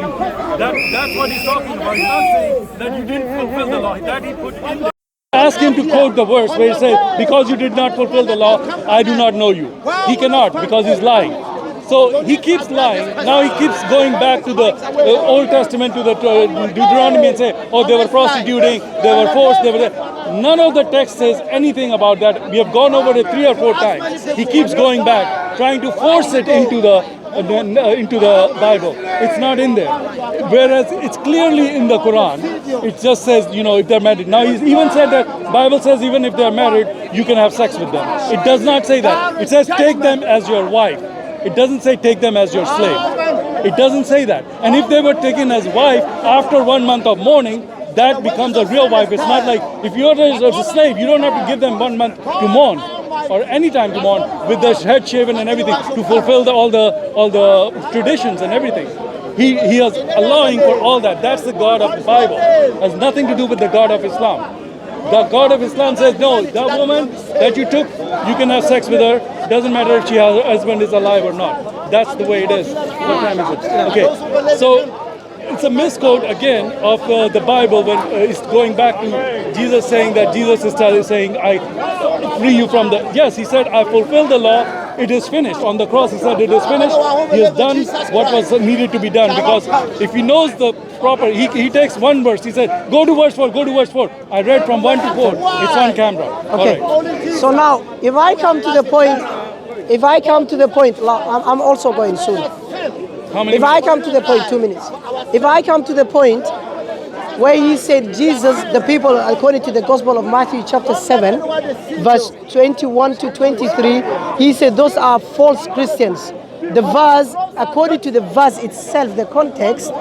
you. That's what he's talking about. He's not saying that you didn't fulfill the law, that he put in there. Ask him to quote the verse where he says, because you did not fulfill the law, I do not know you. He cannot because he's lying. So he keeps lying. Now he keeps going back to the Old Testament, to the Deuteronomy and say, oh, they were prostituting, they were forced, they were... None of the text says anything about that. We have gone over it 3 or 4 times. He keeps going back, trying to force it into the Bible. It's not in there. Whereas it's clearly in the Quran. It just says, if they're married. Now he's even said that Bible says even if they're married, you can have sex with them. It does not say that. It says take them as your wife. It doesn't say take them as your slave. It doesn't say that. And if they were taken as wife after 1 month of mourning, that becomes a real wife. It's not like if you're a slave, you don't have to give them 1 month to mourn or any time to mourn with the head shaven and everything to fulfill all the traditions and everything. He is allowing for all that. That's the God of the Bible. It has nothing to do with the God of Islam. The God of Islam says, no, that woman that you took, you can have sex with her. Doesn't matter if her husband is alive or not. That's the way it is. What time is it? Okay, so it's a misquote again of the Bible when it's going back to Jesus saying that Jesus is saying, I free you from the... Yes, he said, I fulfilled the law. It is finished. On the cross, he said, it is finished. He has done what was needed to be done. Because if he knows the proper... He takes one verse. He said, go to verse 4, go to verse 4. I read from 1 to 4. It's on camera. Okay. Right. So now, if I come to the point, I'm also going soon. How many if I come to the point, 2 minutes. If I come to the point where he said Jesus, the people, according to the Gospel of Matthew chapter 7, verse 21 to 23, he said those are false Christians. The verse, according to the verse itself, the context,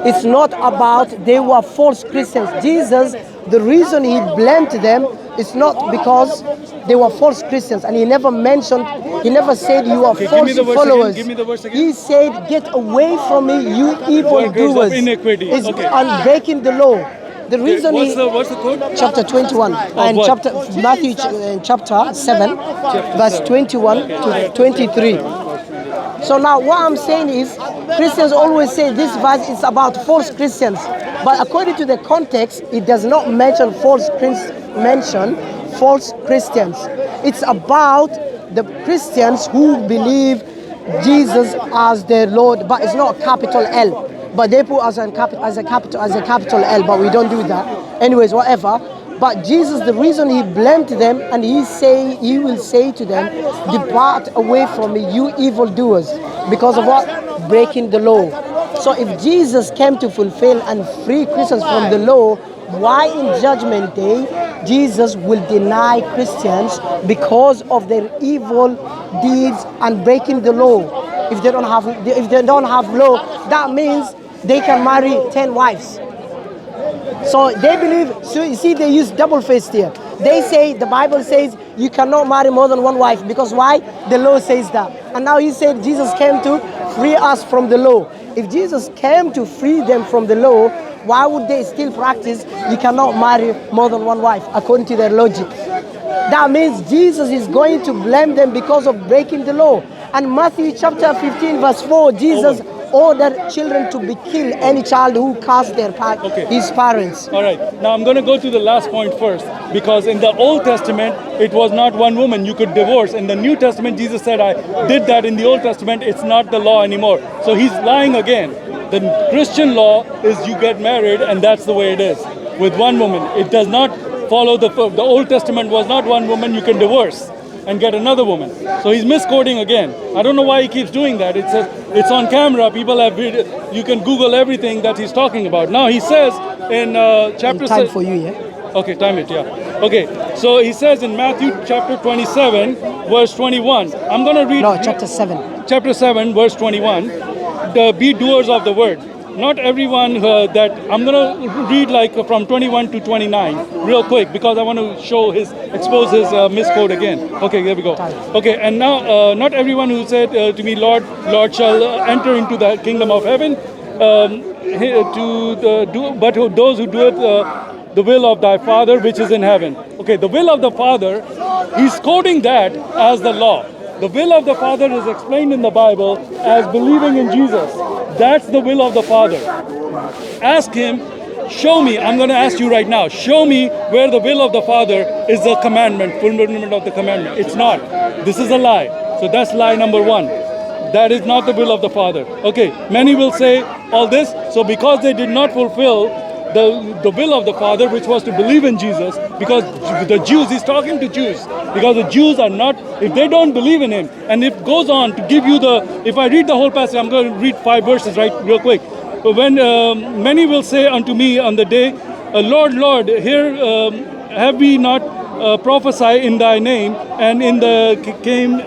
it's not about they were false Christians. Jesus, the reason he blamed them is not because they were false Christians, and he never said you are false followers. Give me the verse again. He said, get away from me, you evil doers. It's on breaking the law. The reason what's the quote? Chapter 21 and Matthew chapter 7, verse 21 to 23. So now what I'm saying is, Christians always say this verse is about false Christians. But according to the context, it does not mention false Christians. It's about the Christians who believe Jesus as their Lord, but it's not a capital L. But they put as a capital L, but we don't do that. Anyways, whatever. But Jesus, the reason he blamed them, and he will say to them, depart away from me, you evildoers. Because of what? Breaking the law. So if Jesus came to fulfill and free Christians from the law, why in Judgment Day Jesus will deny Christians because of their evil deeds and breaking the law? If they don't have law, that means they can marry 10 wives. So they believe, so you see, they use double-faced here. They say, the Bible says, you cannot marry more than one wife. Because why? The law says that. And now he said Jesus came to free us from the law. If Jesus came to free them from the law, why would they still practice you cannot marry more than one wife, according to their logic? That means Jesus is going to blame them because of breaking the law. And Matthew chapter 15, verse 4, Jesus ordered children to be killed, any child who casts his parents. All right. Now I'm going to go to the last point first, because in the Old Testament, it was not one woman you could divorce. In the New Testament, Jesus said, I did that in the Old Testament. It's not the law anymore. So he's lying again. The Christian law is you get married, and that's the way it is, with one woman. It does not follow the Old Testament was not one woman you can divorce and get another woman. So he's misquoting again. I don't know why he keeps doing that. It's on camera. People have video. You can Google everything that he's talking about. Now he says in chapter... Time for you, yeah? Okay, time it, yeah. Okay, so he says in Matthew chapter 27, verse 21. I'm going to read... No, chapter 7. Chapter 7, verse 21. Be doers of the word. Not everyone that... I'm going to read like from 21 to 29 real quick, because I want to expose his misquote again. Okay, there we go. Okay, and now not everyone who said to me, Lord, Lord, shall enter into the kingdom of heaven, but those who do it the will of thy Father which is in heaven. Okay, the will of the Father, he's quoting that as the law. The will of the Father is explained in the Bible as believing in Jesus. that's the will of the Father. Ask him, show me, I'm going to ask you right now, show me where the will of the Father is the commandment, fulfillment of the commandment. It's not. This is a lie. So that's lie number one. That is not the will of the Father. Okay, many will say all this. So because they did not fulfill the will of the Father, which was to believe in Jesus, because the Jews, he's talking to Jews, because the Jews are not, if they don't believe in him, and it goes on to give you if I read the whole passage, I'm going to read 5 verses real quick. When many will say unto me on the day, Lord, Lord, here have we not prophesied in thy name, and in the came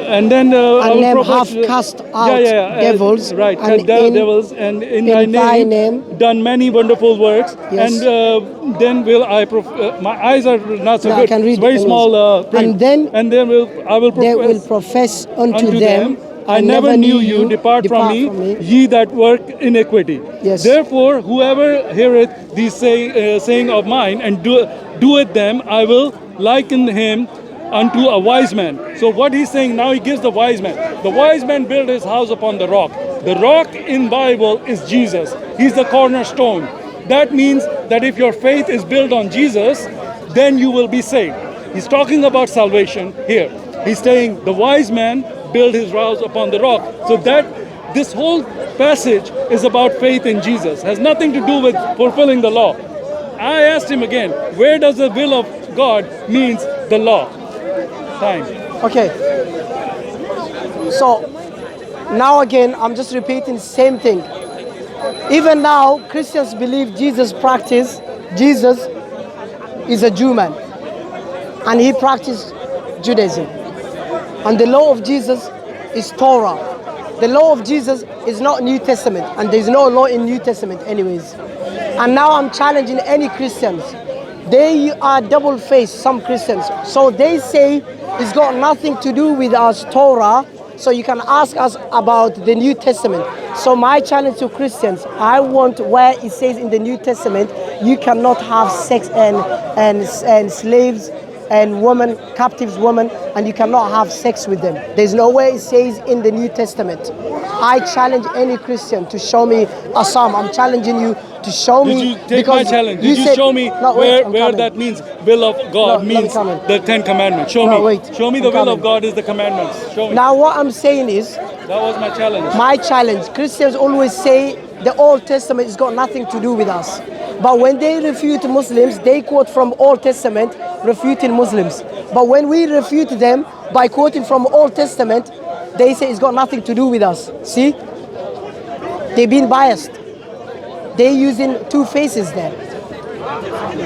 and then and them have cast out devils, right, and devils, and in thy name done many wonderful works. Yes. And then will I my eyes are not so no, good. I can read it's very small print. and then I will they will profess unto them, I never knew you, depart from me, ye that work iniquity. Yes. Therefore, whoever heareth these saying of mine and doeth them, I will liken him unto a wise man. So what he's saying now, he gives the wise man. The wise man built his house upon the rock. The rock in Bible is Jesus. He's the cornerstone. That means that if your faith is built on Jesus, then you will be saved. He's talking about salvation here. He's saying the wise man built his house upon the rock. So that this whole passage is about faith in Jesus. Has nothing to do with fulfilling the law. I asked him again, where does the will of God means the law? Time. Okay. So now again, I'm just repeating the same thing. Even now, Christians believe Jesus is a Jew man, and he practiced Judaism. And the law of Jesus is Torah. The law of Jesus is not New Testament, and there's no law in New Testament anyways. And now I'm challenging any Christians. They are double-faced, some Christians. So they say it's got nothing to do with us Torah, so you can ask us about the New Testament. So my challenge to Christians, I want where it says in the New Testament, you cannot have sex and slaves and women, captives women, and you cannot have sex with them. There's no way it says in the New Testament. I challenge any Christian to show me a psalm. I'm challenging you to show me. Did you take my challenge? Did you show me where that means will of God means the 10 Commandments? Show me. Show me the will of God is the commandments. Show me. Now what I'm saying is, that was my challenge. My challenge. Christians always say the Old Testament has got nothing to do with us. But when they refute Muslims, they quote from Old Testament, refuting Muslims. But when we refute them by quoting from Old Testament, they say it's got nothing to do with us. See? They've been biased. They're using two faces there.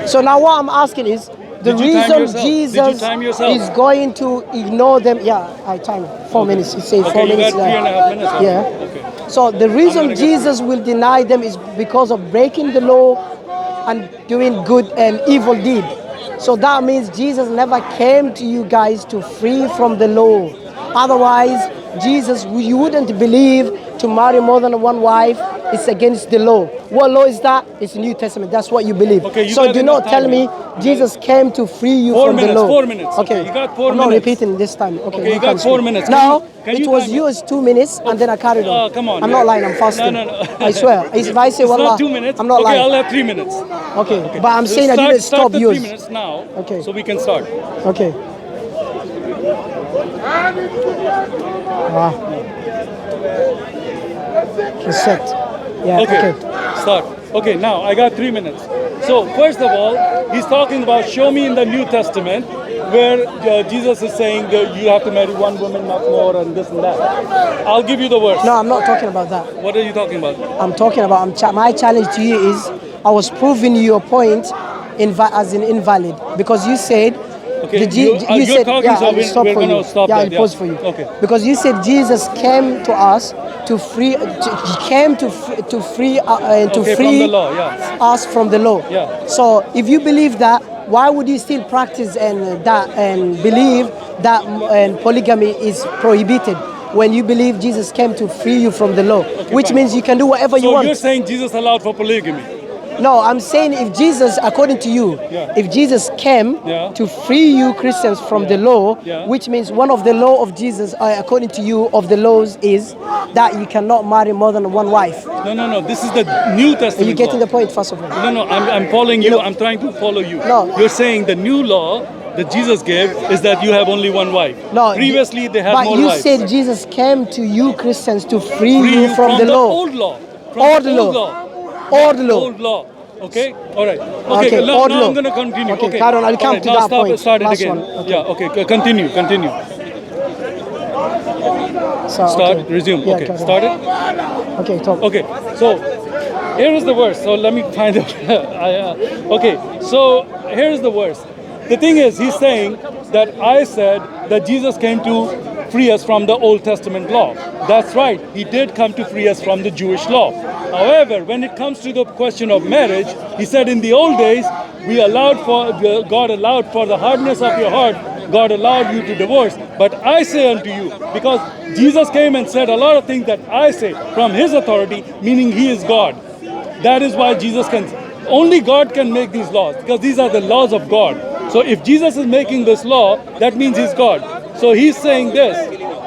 So now what I'm asking is, the reason Jesus is going to ignore them, yeah, I timed 4 minutes. It says 4 minutes. You got 3.5 minutes. Yeah. Okay. So the reason Jesus will deny them is because of breaking the law and doing good and evil deed. So that means Jesus never came to you guys to free from the law. Otherwise, Jesus, you wouldn't believe to marry more than one wife. It's against the law. What law is that? It's the New Testament. That's what you believe. Okay, so do not tell me Jesus came to free you from the law. 4 minutes. Okay, you got 4 minutes. I'm not repeating this time. Okay, you got 4 minutes. Now, it was yours 2 minutes, and then I carried on. Come on. I'm not lying. I'm fasting. No. I swear. If I say wallah, not 2 minutes. I'm not lying. I'll have 3 minutes. Okay, but I'm saying I didn't stop the yours. 3 minutes now. Okay. So we can start. Okay. Reset. Yeah, okay. Start. Okay, now I got 3 minutes. So first of all, he's talking about show me in the New Testament where Jesus is saying that you have to marry one woman, not more, and this and that. I'll give you the verse. No, I'm not talking about that. What are you talking about? I'm talking about, my challenge to you is, I was proving your point as an invalid, because you said, okay, you said, talking, yeah, so we're going to stop yeah, that. I'll pause for you. Okay. Because you said Jesus came to us to free, he came to free from the law, yeah. us from the law. Yeah. So if you believe that, why would you still practice and believe that polygamy is prohibited when you believe Jesus came to free you from the law? Okay, which fine. means you can do whatever you want. So you're saying Jesus allowed for polygamy? No, I'm saying if Jesus, according to you, Yeah. if Jesus came Yeah. to free you Christians from the law, Yeah. which means one of the law of Jesus, according to you, of the laws is that you cannot marry more than one wife. No. This is the New Testament Are you getting law. the point, first of all? No. I'm following you. know- I'm trying to follow you. No. You're saying the new law that Jesus gave is that you have only one wife. No. Previously, they had but more you wives. said Jesus came to you Christians to free Free you from the law. old law. From Old the law. old law. Old law. Old law. Okay. All right. Okay. Okay, Now, old now law. I'm going to continue. Okay, Okay. Karen, I'll All come right, to now that stop. point. Start it Last again. one. Okay. Yeah. Okay. Continue. So, Start. okay. Resume. Yeah, Okay. carry on. Start it. Okay, talk. Okay, so here is the verse. So let me find it. Okay, so here is the verse. The thing is, he's saying that I said that Jesus came to free us from the Old Testament law. That's right. He did come to free us from the Jewish law. However, when it comes to the question of marriage, he said in the old days, God allowed for the hardness of your heart, God allowed you to divorce. But I say unto you, because Jesus came and said a lot of things that I say from his authority, meaning he is God. That is why Jesus can, only God can make these laws, because these are the laws of God. So if Jesus is making this law, that means he's God. So he's saying this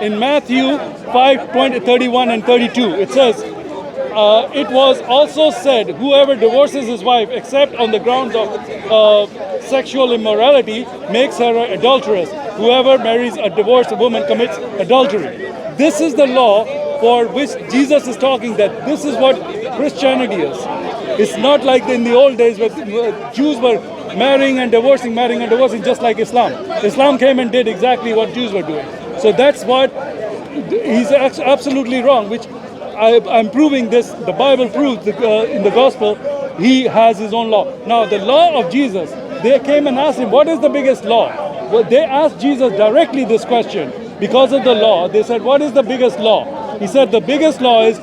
in Matthew 5:31 and 32. It says, it was also said, whoever divorces his wife except on the grounds of sexual immorality makes her an adulteress. Whoever marries a divorced woman commits adultery. This is the law for which Jesus is talking, that this is what Christianity is. It's not like in the old days where Jews were marrying and divorcing, just like Islam. Islam came and did exactly what Jews were doing. So that's what he's absolutely wrong, which I'm proving this. The Bible proves in the gospel, he has his own law. Now, the law of Jesus, they came and asked him, what is the biggest law? Well, they asked Jesus directly this question. Because of the law, they said, what is the biggest law? He said, the biggest law is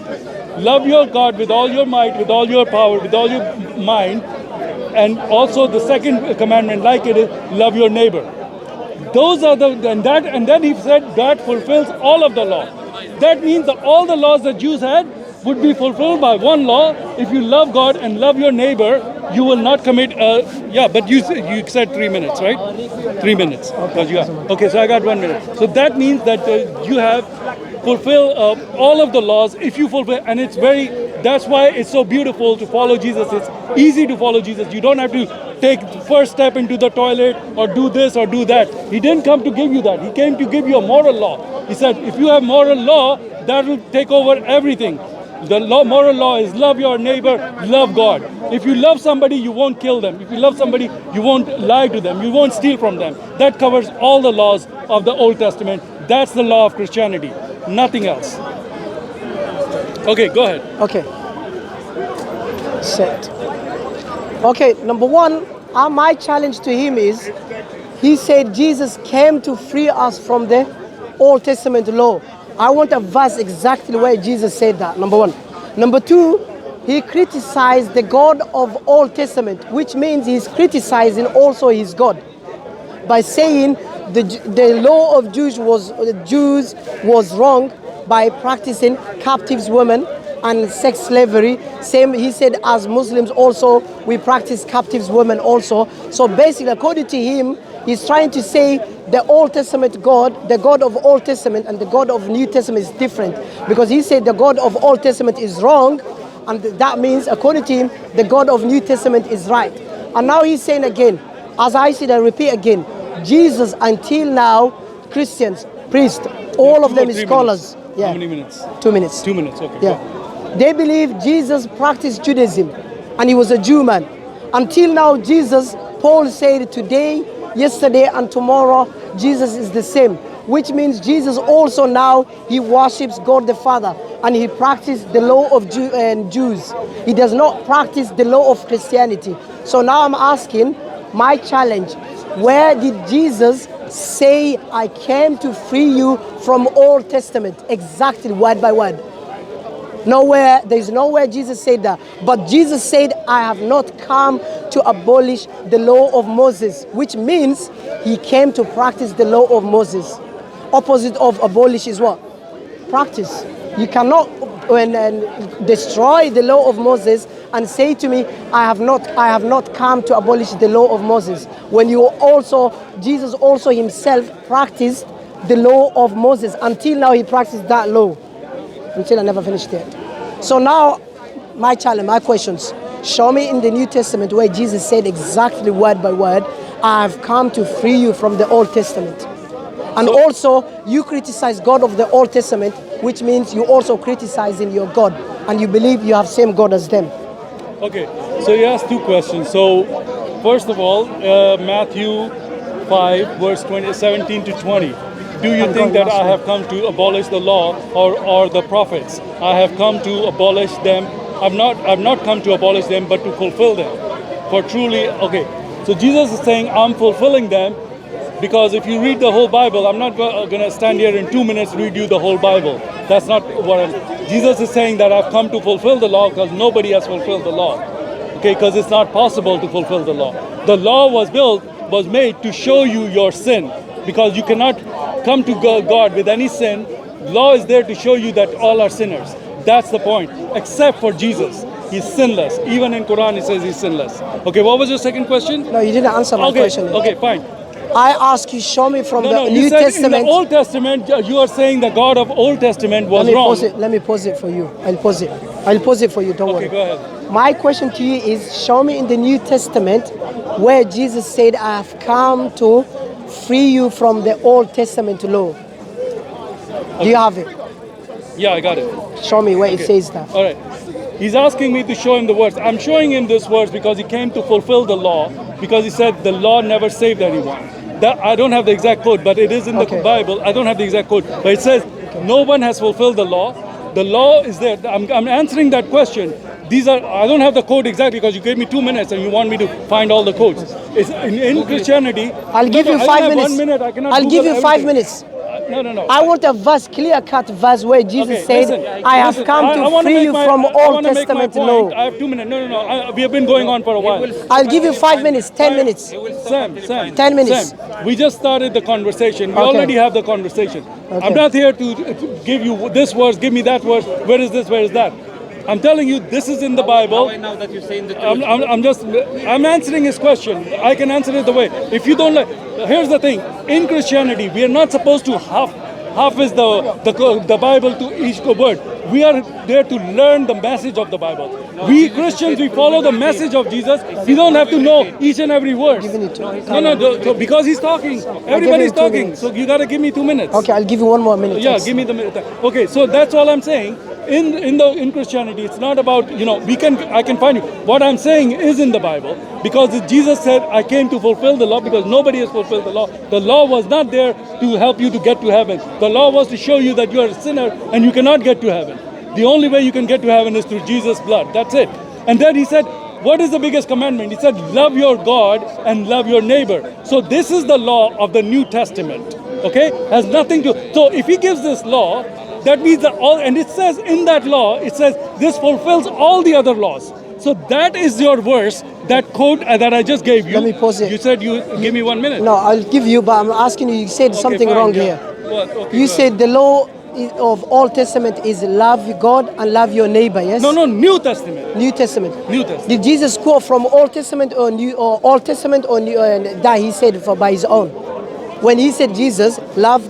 love your God with all your might, with all your power, with all your mind. And also the second commandment, like it, is love your neighbor. Those are and then he said that fulfills all of the law. That means that all the laws that Jews had would be fulfilled by one law. If you love God and love your neighbor, you will not commit. But you said 3 minutes, right? 3 minutes. Okay, so I got 1 minute. So that means that you have fulfill all of the laws if you fulfill, and that's why it's so beautiful to follow Jesus. It's easy to follow Jesus. You don't have to take the first step into the toilet or do this or do that. He didn't come to give you that. He came to give you a moral law. He said, if you have moral law, that will take over everything. The moral law is love your neighbor, love God. If you love somebody, you won't kill them. If you love somebody, you won't lie to them. You won't steal from them. That covers all the laws of the Old Testament. That's the law of Christianity. Nothing else. Okay, go ahead. Okay. Set. Okay, number one, my challenge to him is, he said Jesus came to free us from the Old Testament law. I want a verse exactly where Jesus said that, number one. Number two, he criticized the God of Old Testament, which means he's criticizing also his God by saying the law of Jews was wrong by practicing captives women and sex slavery. Same, he said, as Muslims also, we practice captives women also. So basically, according to him, he's trying to say the Old Testament God, the God of Old Testament and the God of New Testament is different. Because he said the God of Old Testament is wrong, and that means, according to him, the God of New Testament is right. And now he's saying again, as I said, I repeat again, Jesus, until now, Christians, priests, all of them is scholars. Yeah. How many minutes? 2 minutes. 2 minutes, okay. Yeah. They believe Jesus practiced Judaism and he was a Jew man. Until now, Jesus, Paul said today, yesterday and tomorrow, Jesus is the same. Which means Jesus also now, he worships God the Father and he practiced the law of Jews. He does not practice the law of Christianity. So now I'm asking, my challenge, where did Jesus say, I came to free you from Old Testament? Exactly, word by word. Nowhere, there's nowhere Jesus said that. But Jesus said, I have not come to abolish the law of Moses, which means he came to practice the law of Moses. Opposite of abolish is what? Practice. You cannot destroy the law of Moses and say to me, I have not come to abolish the law of Moses. When Jesus also himself practiced the law of Moses. Until now, he practiced that law. Until I never finished it. So now, my challenge, my questions. Show me in the New Testament where Jesus said exactly word by word, I have come to free you from the Old Testament. And also, you criticize God of the Old Testament, which means you also criticizing your God, and you believe you have same God as them. Okay, so you asked two questions. So, first of all, Matthew 5, verse 17 to 20. Do you think that I have come to abolish the law or the prophets? I have come to abolish them. I've not come to abolish them, but to fulfill them. For truly, okay. So Jesus is saying, I'm fulfilling them. Because if you read the whole Bible, I'm not going to stand here in 2 minutes read you the whole Bible. That's not what Jesus is saying, that I've come to fulfill the law because nobody has fulfilled the law. Okay, because it's not possible to fulfill the law. The law was made to show you your sin, because you cannot come to God with any sin. Law is there to show you that all are sinners. That's the point, except for Jesus. He's sinless. Even in Quran it says he's sinless. Okay, what was your second question? No, you didn't answer my question. Okay, fine. I ask you, show me from the New you said Testament. In the Old Testament, you are saying the God of Old Testament was wrong. Let me pause it for you. I'll pause it for you, don't worry. Okay, go ahead. My question to you is, show me in the New Testament where Jesus said, I have come to free you from the Old Testament law. Okay. Do you have it? Yeah, I got it. Show me where it says that. All right. He's asking me to show him the words. I'm showing him this verse because he came to fulfill the law, because he said the law never saved anyone. I don't have the exact quote, but it is in the Bible. I don't have the exact quote, but it says no one has fulfilled the law. The law is there. I'm answering that question. I don't have the quote exactly because you gave me 2 minutes and you want me to find all the quotes. It's in Christianity. I'll give you 5 minutes. 1 minute. I cannot. I'll give you 5 minutes. No. I want a verse, clear-cut verse where Jesus said, I have come to free you from Old Testament law. I have 2 minutes. No. We have been going on for a while. I'll give you 5 minutes, 10 minutes. Sam. 10 minutes. Sam, we just started the conversation. We already have the conversation. Okay. I'm not here to give you this verse, give me that verse. Where is this? Where is that? I'm telling you, this is in the Bible. How I know that you're saying the truth? I'm answering his question. I can answer it the way. If you don't like, here's the thing. In Christianity, we are not supposed to half is the Bible to each word. We are there to learn the message of the Bible. We Christians, we follow the message of Jesus. We don't have to know each and every verse. No, because he's talking. Everybody's talking. So you gotta give me 2 minutes. Okay, I'll give you 1 more minute. Yeah, give me the minute. Okay, so that's all I'm saying. In Christianity, it's not about, I can find you. What I'm saying is in the Bible, because Jesus said, I came to fulfill the law, because nobody has fulfilled the law. The law was not there to help you to get to heaven. The law was to show you that you are a sinner and you cannot get to heaven. The only way you can get to heaven is through Jesus' blood. That's it. And then he said, what is the biggest commandment? He said, love your God and love your neighbor. So this is the law of the New Testament. Okay? Has nothing to. So if he gives this law, that means that and it says in that law, it says this fulfills all the other laws. So that is your verse, that quote that I just gave you. Let me pause it. You said you give me 1 minute. No, I'll give you, but I'm asking you, you said something wrong here. What? Okay, you said the law of Old Testament is love God and love your neighbor, yes? No, New Testament. New Testament. New Testament. Did Jesus quote from Old Testament or Old Testament or New, that he said by his own? When he said Jesus, love